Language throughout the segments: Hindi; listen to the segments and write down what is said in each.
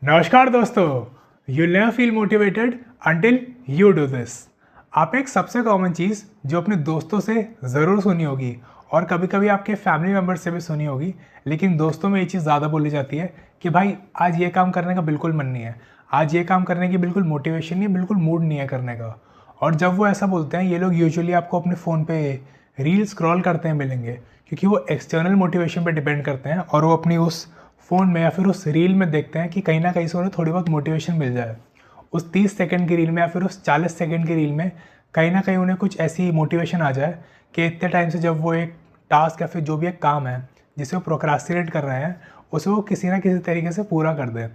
नमस्कार दोस्तों, you never feel motivated until you do this. आप एक सबसे कॉमन चीज़ जो अपने दोस्तों से ज़रूर सुनी होगी और कभी कभी आपके फैमिली मेम्बर से भी सुनी होगी, लेकिन दोस्तों में ये चीज़ ज़्यादा बोली जाती है कि भाई आज ये काम करने का बिल्कुल मन नहीं है, आज ये काम करने की बिल्कुल मोटिवेशन नहीं है, बिल्कुल मूड नहीं है करने का। और जब वो ऐसा बोलते हैं, ये लोग यूजुअली आपको अपने फ़ोन पे रील स्क्रॉल करते हैं मिलेंगे, क्योंकि वो एक्सटर्नल मोटिवेशन पे डिपेंड करते हैं और वो अपनी उस फ़ोन में या फिर उस रील में देखते हैं कि कहीं ना कहीं से उन्हें थोड़ी बहुत मोटिवेशन मिल जाए। उस 30 सेकंड की रील में या फिर उस 40 सेकंड की रील में कहीं ना कहीं उन्हें कुछ ऐसी मोटिवेशन आ जाए कि इतने टाइम से जब वो एक टास्क या फिर जो भी एक काम है जिसे वो प्रोक्रास्टिनेट कर रहे हैं, उसे वो किसी ना किसी तरीके से पूरा कर दें।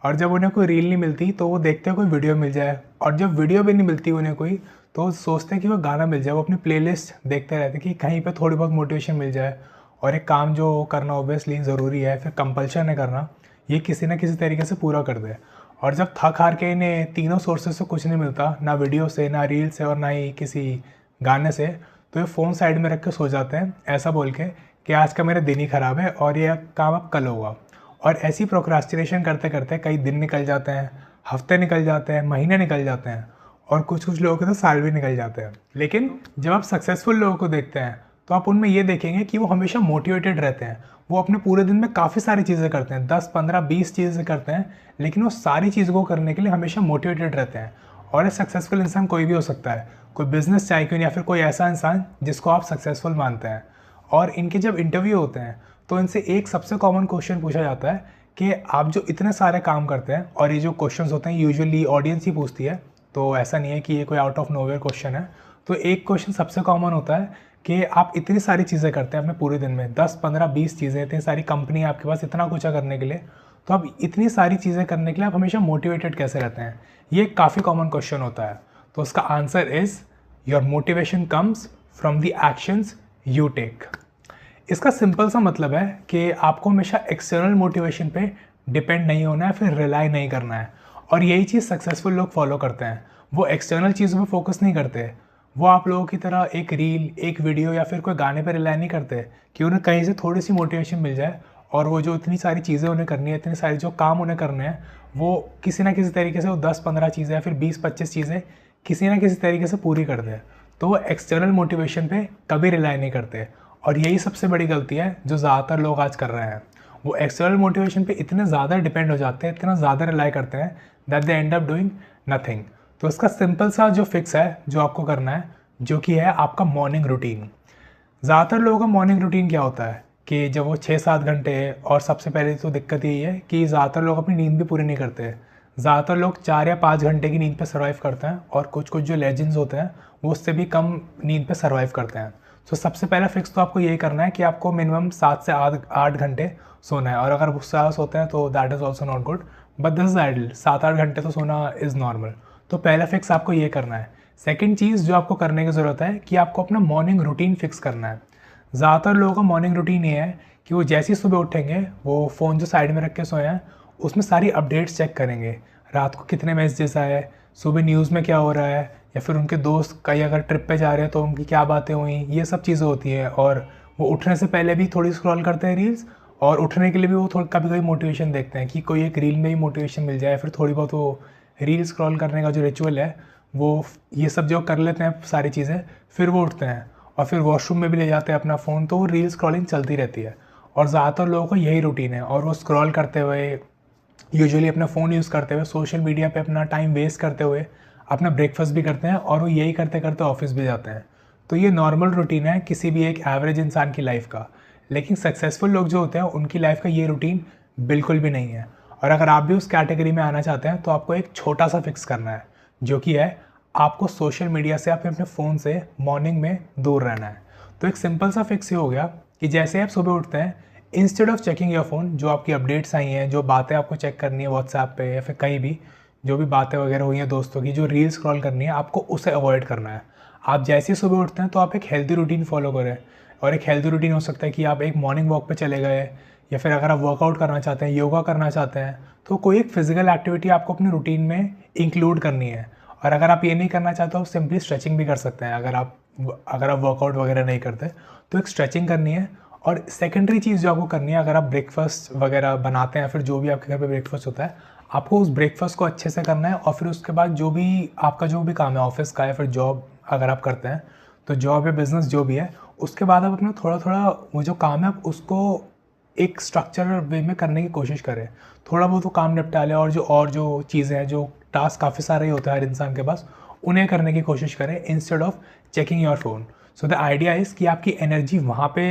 और जब उन्हें कोई रील नहीं मिलती तो वो देखते हैं कोई वीडियो मिल जाए, और जब वीडियो भी नहीं मिलती उन्हें कोई, तो वो सोचते हैं कि वो गाना मिल जाए। वो अपनी प्लेलिस्ट देखते रहते हैं कि कहीं पे थोड़ी बहुत मोटिवेशन मिल जाए। और एक काम जो करना ऑब्वियसली ज़रूरी है, फिर कंपल्शन है करना, ये किसी ना किसी तरीके से पूरा कर दे। और जब थक हार के इन्हें तीनों सोर्सेज से कुछ नहीं मिलता, ना वीडियो से, ना रील से और ना ही किसी गाने से, तो ये फ़ोन साइड में रख के सो जाते हैं ऐसा बोल के कि आज का मेरा दिन ही ख़राब है और ये काम अब कल होगा। और ऐसी प्रोक्रास्टिनेशन करते करते कई दिन निकल जाते हैं, हफ्ते निकल जाते हैं, महीने निकल जाते हैं, और कुछ कुछ लोगों के तो साल भी निकल जाते हैं। लेकिन जब आप सक्सेसफुल लोगों को देखते हैं तो आप उनमें ये देखेंगे कि वो हमेशा मोटिवेटेड रहते हैं। वो अपने पूरे दिन में काफ़ी सारी चीज़ें करते हैं, 10, 15, 20 चीज़ें करते हैं, लेकिन वो सारी चीज़ों को करने के लिए हमेशा मोटिवेटेड रहते हैं। और ये सक्सेसफुल इंसान कोई भी हो सकता है, कोई बिजनेस टाइकून या फिर कोई ऐसा इंसान जिसको आप सक्सेसफुल मानते हैं। और इनके जब इंटरव्यू होते हैं तो इनसे एक सबसे कॉमन क्वेश्चन पूछा जाता है कि आप जो इतने सारे काम करते हैं, और ये जो क्वेश्चंस होते हैं यूजुअली ऑडियंस ही पूछती है, तो ऐसा नहीं है कि ये कोई आउट ऑफ नोवेयर क्वेश्चन है। तो एक क्वेश्चन सबसे कॉमन होता है कि आप इतनी सारी चीज़ें करते हैं अपने पूरे दिन में, 10, 15, 20 चीज़ें, इतनी सारी कंपनी है आपके पास, इतना कुछ है करने के लिए, तो आप इतनी सारी चीज़ें करने के लिए आप हमेशा मोटिवेटेड कैसे रहते हैं? ये एक काफ़ी कॉमन क्वेश्चन होता है। तो उसका answer is your motivation comes from the actions you take. इसका सिंपल सा मतलब है कि आपको हमेशा एक्सटर्नल मोटिवेशन पे डिपेंड नहीं होना है, फिर रिलाई नहीं करना है। और यही चीज़ सक्सेसफुल लोग फॉलो करते हैं। वो एक्सटर्नल चीज़ों पे फोकस नहीं करते। वो आप लोगों की तरह एक रील, एक वीडियो या फिर कोई गाने पे रिलाई नहीं करते कि उन्हें कहीं से थोड़ी सी मोटिवेशन मिल जाए और वो जो इतनी सारी चीज़ें उन्हें करनी है, इतने सारे जो काम उन्हें करने हैं, वो किसी ना किसी तरीके से वो 10-15 चीज़ें या फिर 20-25 चीज़ें किसी ना किसी तरीके से पूरी कर दे। तो वो एक्सटर्नल मोटिवेशन पे कभी रिलाई नहीं करते। और यही सबसे बड़ी गलती है जो ज़्यादातर लोग आज कर रहे हैं। वो एक्सटर्नल मोटिवेशन पे इतने ज़्यादा डिपेंड हो जाते हैं, इतना ज़्यादा रिलाई करते हैं that they and up doing nothing. तो इसका सिंपल सा जो फिक्स है जो आपको करना है, जो कि है आपका मॉर्निंग रूटीन। ज़्यादातर लोगों का मॉर्निंग रूटीन क्या होता है कि जब वो 6-7 घंटे, और सबसे पहले तो दिक्कत यही है कि ज़्यादातर लोग अपनी नींद भी पूरी नहीं करते। ज़्यादातर लोग 4 या 5 घंटे की नींद पे सर्वाइव करते हैं, और कुछ कुछ जो लेजेंड्स होते हैं वो उससे भी कम नींद पे सर्वाइव करते हैं। तो सबसे पहला फिक्स तो आपको यही करना है कि आपको मिनिमम 7 से 8 घंटे सोना है। और अगर वो ज़्यादा सोते हैं तो that is also not good, but this is ideal. 7-8 घंटे तो सोना इज़ नॉर्मल। तो पहला फिक्स आपको ये करना है। सेकंड चीज़ जो आपको करने की ज़रूरत है कि आपको अपना मॉर्निंग रूटीन फिक्स करना है। ज़्यादातर लोगों का मॉर्निंग रूटीन ये है कि वो जैसे ही सुबह उठेंगे, वो फ़ोन जो साइड में रख के सोए हैं उसमें सारी अपडेट्स चेक करेंगे, रात को कितने मैसेजेस आए, सुबह न्यूज़ में क्या हो रहा है, या फिर उनके दोस्त कहीं अगर ट्रिप पे जा रहे हैं तो उनकी क्या बातें हुई, ये सब चीज़ें होती है। और वो उठने से पहले भी थोड़ी स्क्रॉल करते हैं रील्स, और उठने के लिए भी वो थोड़ी कभी कभी मोटिवेशन देखते हैं कि कोई एक रील में ही मोटिवेशन मिल जाए, फिर थोड़ी बहुत वो रील स्क्रॉल करने का जो रिचुअल है वो ये सब जो कर लेते हैं सारी चीज़ें, फिर वो उठते हैं और फिर वॉशरूम में भी ले जाते हैं अपना फ़ोन, तो वो रील स्क्रॉलिंग चलती रहती है। और ज़्यादातर लोगों का यही रूटीन है, और वो स्क्रॉल करते हुए, यूजुअली अपना फ़ोन यूज़ करते हुए, सोशल मीडिया पे अपना टाइम वेस्ट करते हुए अपना ब्रेकफास्ट भी करते हैं, और वो यही करते करते ऑफिस भी जाते हैं। तो ये नॉर्मल रूटीन है किसी भी एक एवरेज इंसान की लाइफ का। लेकिन सक्सेसफुल लोग जो होते हैं उनकी लाइफ का ये रूटीन बिल्कुल भी नहीं है। और अगर आप भी उस कैटेगरी में आना चाहते हैं तो आपको एक छोटा सा फिक्स करना है, जो कि है आपको सोशल मीडिया से, अपने फ़ोन से मॉर्निंग में दूर रहना है। तो एक सिंपल सा फिक्स ये हो गया कि जैसे आप सुबह उठते हैं, instead of checking your phone, जो आपकी अपडेट्स आई हैं, जो बातें आपको चेक करनी है व्हाट्सएप पे या फिर कहीं भी, जो भी बातें वगैरह हुई हैं दोस्तों की, जो रील स्क्रॉल करनी है, आपको उसे अवॉइड करना है। आप जैसे ही सुबह उठते हैं तो आप एक हेल्दी रूटीन फॉलो करें। और एक हेल्दी रूटीन हो सकता है कि आप एक मॉर्निंग वॉक पे चले गए, या फिर अगर आप वर्कआउट करना चाहते हैं, योगा करना चाहते हैं, तो कोई एक फिजिकल एक्टिविटी आपको अपनी रूटीन में इंक्लूड करनी है। और अगर आप ये नहीं करना चाहते तो आप सिंपली स्ट्रेचिंग भी कर सकते हैं। अगर आप वर्कआउट वगैरह नहीं करते तो एक स्ट्रेचिंग करनी है। और सेकेंडरी चीज़ जो आपको करनी है, अगर आप ब्रेकफास्ट वगैरह बनाते हैं, फिर जो भी आपके घर पे ब्रेकफास्ट होता है, आपको उस ब्रेकफास्ट को अच्छे से करना है और फिर उसके बाद जो भी आपका जो भी काम है ऑफिस का या फिर जॉब अगर आप करते हैं तो जॉब या बिज़नेस जो भी है, उसके बाद आप अपना थोड़ा थोड़ा वो जो काम है आप उसको एक स्ट्रक्चरल वे में करने की कोशिश करें। थोड़ा बहुत वो काम निपटा लें और जो चीज़ें हैं, जो टास्क काफ़ी सारे होते हैं हर इंसान के पास, उन्हें करने की कोशिश करें instead of checking your phone. So the idea is कि आपकी एनर्जी वहाँ पे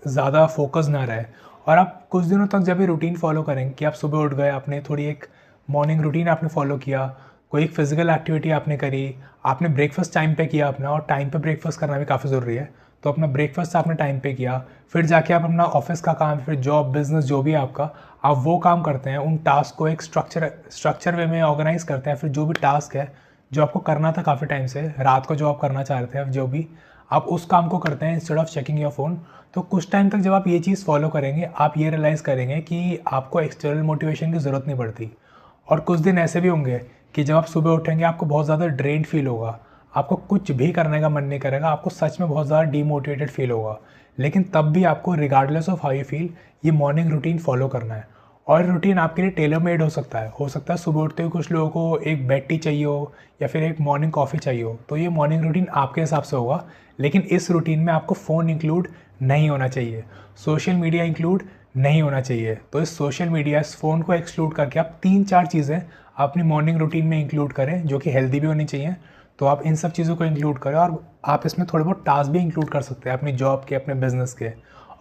ज़्यादा फोकस ना रहे और आप कुछ दिनों तक जब ये रूटीन फॉलो करेंगे कि आप सुबह उठ गए, आपने थोड़ी एक मॉर्निंग रूटीन आपने फॉलो किया, कोई एक फिजिकल एक्टिविटी आपने करी, आपने ब्रेकफास्ट टाइम पे किया अपना, और टाइम पे ब्रेकफास्ट करना भी काफ़ी ज़रूरी है, तो अपना ब्रेकफास्ट आपने टाइम पे किया, फिर जाके आप अपना ऑफिस का काम, फिर जॉब बिजनेस जो भी आपका, आप वो काम करते हैं, उन टास्क को एक स्ट्रक्चर वे में ऑर्गेनाइज करते हैं। फिर जो भी टास्क है जो आपको करना था काफ़ी टाइम से, रात को जो आप करना चाह रहे थे, जो भी आप उस काम को करते हैं instead of checking your phone. तो कुछ टाइम तक जब आप ये चीज़ फॉलो करेंगे, आप ये रियलाइज़ करेंगे कि आपको एक्सटर्नल मोटिवेशन की ज़रूरत नहीं पड़ती। और कुछ दिन ऐसे भी होंगे कि जब आप सुबह उठेंगे आपको बहुत ज़्यादा ड्रेन्ड फील होगा, आपको कुछ भी करने का मन नहीं करेगा, आपको सच में बहुत ज़्यादा डीमोटिवेटेड फील होगा, लेकिन तब भी आपको regardless of how you feel ये मॉर्निंग रूटीन फॉलो करना है। और रूटीन आपके लिए टेलर मेड हो सकता है सुबह उठते हुए कुछ लोगों को एक बेड टी चाहिए हो या फिर एक मॉर्निंग कॉफ़ी चाहिए हो, तो ये मॉर्निंग रूटीन आपके हिसाब से होगा। लेकिन इस रूटीन में आपको फ़ोन इंक्लूड नहीं होना चाहिए, सोशल मीडिया इंक्लूड नहीं होना चाहिए। तो इस सोशल मीडिया, इस फ़ोन को एक्सक्लूड करके आप 3-4 चीज़ें अपनी मॉर्निंग रूटीन में इंक्लूड करें जो कि हेल्दी भी होनी चाहिए। तो आप इन सब चीज़ों को इंक्लूड करें और आप इसमें थोड़े बहुत टास्क भी इंक्लूड कर सकते हैं अपनी जॉब के, अपने बिजनेस के।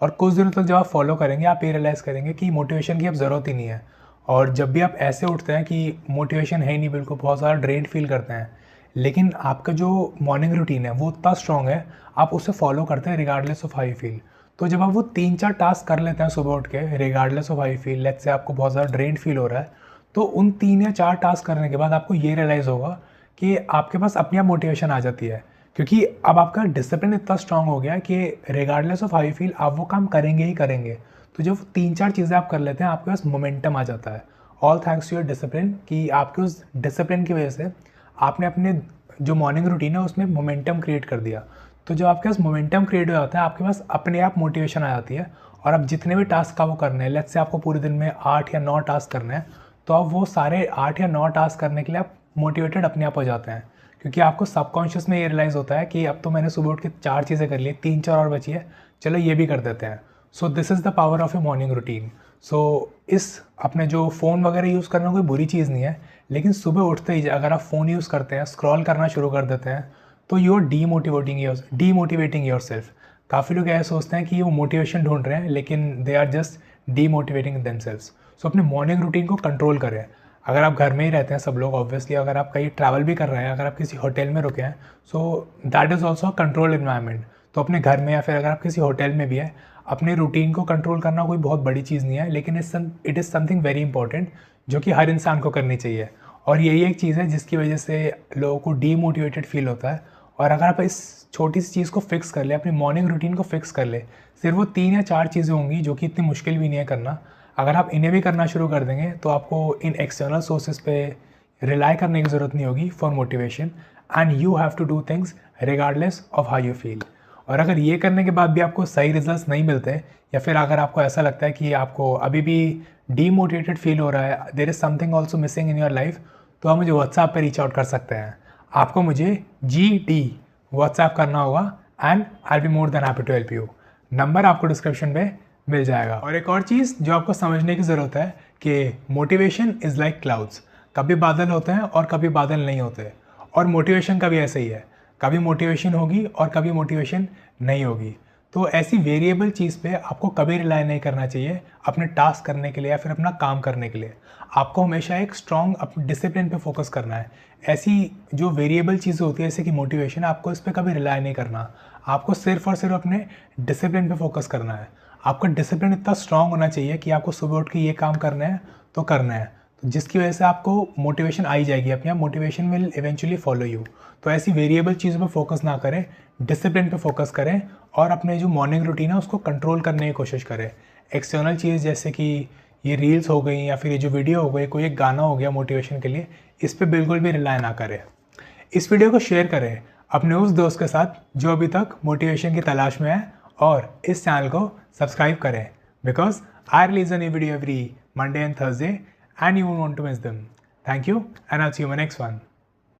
और कुछ दिनों तक जब आप फॉलो करेंगे आप ये रियलाइज़ करेंगे कि मोटिवेशन की अब ज़रूरत ही नहीं है। और जब भी आप ऐसे उठते हैं कि मोटिवेशन है नहीं, बिल्कुल बहुत ज़्यादा ड्रेन्ड फील करते हैं, लेकिन आपका जो मॉर्निंग रूटीन है वो उतना स्ट्रॉन्ग है, आप उसे फॉलो करते हैं regardless of how you feel. तो जब आप वो 3-4 टास्क कर लेते हैं सुबह उठ के regardless of how you feel, let's say आपको बहुत ज़्यादा ड्रेन्ड फील हो रहा है, तो उन 3 या 4 टास्क करने के बाद आपको ये रियलाइज़ होगा कि आपके पास अपने आप मोटिवेशन आ जाती है, क्योंकि अब आपका डिसिप्लिन इतना स्ट्रांग हो गया है कि regardless of how you feel आप वो काम करेंगे ही करेंगे। तो जब 3-4 चीज़ें आप कर लेते हैं आपके पास मोमेंटम आ जाता है, all thanks to your discipline, कि आपके उस डिसिप्लिन की वजह से आपने अपने जो मॉर्निंग रूटीन है उसमें मोमेंटम क्रिएट कर दिया। तो जब आपके पास मोमेंटम क्रिएट हो जाता है आपके पास अपने आप मोटिवेशन आ जाती है, और आप जितने भी टास्क आपको करने हैं, लेट्स से आपको पूरे दिन में 8 या 9 टास्क करने हैं, तो आप वो सारे 8 या 9 टास्क करने के लिए आप मोटिवेटेड अपने आप हो जाते हैं, क्योंकि आपको सबकॉन्शियस में ये रियलाइज़ होता है कि अब तो मैंने सुबह उठ के 4 चीज़ें कर ली, 3-4 और बची है, चलो ये भी कर देते हैं। So this is the power of a morning routine. So इस अपने जो फ़ोन वगैरह यूज़ करना कोई बुरी चीज़ नहीं है, लेकिन सुबह उठते ही अगर आप फ़ोन यूज़ करते हैं, स्क्रॉल करना शुरू कर देते हैं, तो you are demotivating yourself. काफ़ी लोग ऐसे सोचते हैं कि वो मोटिवेशन ढूंढ रहे हैं, लेकिन they are just demotivating themselves. So अपने मॉर्निंग रूटीन को कंट्रोल करें। अगर आप घर में ही रहते हैं सब लोग, ऑब्वियसली अगर आप कहीं ट्रैवल भी कर रहे हैं, अगर आप किसी होटल में रुके हैं, so that is also a control environment. तो अपने घर में या फिर अगर आप किसी होटल में भी है, अपने रूटीन को कंट्रोल करना कोई बहुत बड़ी चीज़ नहीं है, लेकिन it is something very important जो कि हर इंसान को करनी चाहिए। और यही एक चीज़ है जिसकी वजह से लोगों को डीमोटिवेटेड फील होता है। और अगर आप इस छोटी सी चीज़ को फिक्स कर ले, अपनी मॉर्निंग रूटीन को फिक्स कर ले, सिर्फ वो 3 या 4 चीज़ें होंगी जो कि इतनी मुश्किल भी नहीं है करना। अगर आप इन्हें भी करना शुरू कर देंगे तो आपको इन एक्सटर्नल सोर्सेज पे रिलाई करने की ज़रूरत नहीं होगी for motivation, and you have to do things regardless of how you feel. और अगर ये करने के बाद भी आपको सही रिजल्ट्स नहीं मिलते, या फिर अगर आपको ऐसा लगता है कि आपको अभी भी डीमोटिवेटेड फील हो रहा है, there is something also missing in your life, तो आप मुझे व्हाट्सएप पर रीच आउट कर सकते हैं। आपको मुझे GD व्हाट्सएप करना होगा and I will be more than happy to help you. Number आपको डिस्क्रिप्शन में मिल जाएगा। और एक और चीज़ जो आपको समझने की ज़रूरत है कि मोटिवेशन इज़ लाइक क्लाउड्स, कभी बादल होते हैं और कभी बादल नहीं होते, और मोटिवेशन का भी ऐसा ही है, कभी मोटिवेशन होगी और कभी मोटिवेशन नहीं होगी। तो ऐसी वेरिएबल चीज़ पे आपको कभी रिलाई नहीं करना चाहिए अपने टास्क करने के लिए या फिर अपना काम करने के लिए। आपको हमेशा एक स्ट्रॉन्ग डिसिप्लिन पे फोकस करना है। ऐसी जो वेरिएबल चीज़ें होती है जैसे कि मोटिवेशन, आपको इस पर कभी रिलाई नहीं करना, आपको सिर्फ और सिर्फ अपने डिसिप्लिन पे फोकस करना है। आपका डिसिप्लिन इतना स्ट्रांग होना चाहिए कि आपको सुबह उठ के ये काम करना है तो करना है, तो जिसकी वजह से आपको मोटिवेशन आई जाएगी, अपने आप motivation will eventually follow you. तो ऐसी वेरिएबल चीज़ों पर फोकस ना करें, डिसिप्लिन पे फोकस करें और अपने जो मॉर्निंग रूटीन है उसको कंट्रोल करने की कोशिश करें। एक्सटर्नल चीज़ जैसे कि ये रील्स हो गई या फिर ये जो वीडियो हो गई, कोई एक गाना हो गया मोटिवेशन के लिए, इस पर बिल्कुल भी रिलाई ना करें। इस वीडियो को शेयर करें अपने उस दोस्त के साथ जो अभी तक मोटिवेशन की तलाश में है, और इस चैनल को सब्सक्राइब करें because I release a new video every Monday and Thursday, and you won't want to miss them. Thank you, and I'll see you in my next one.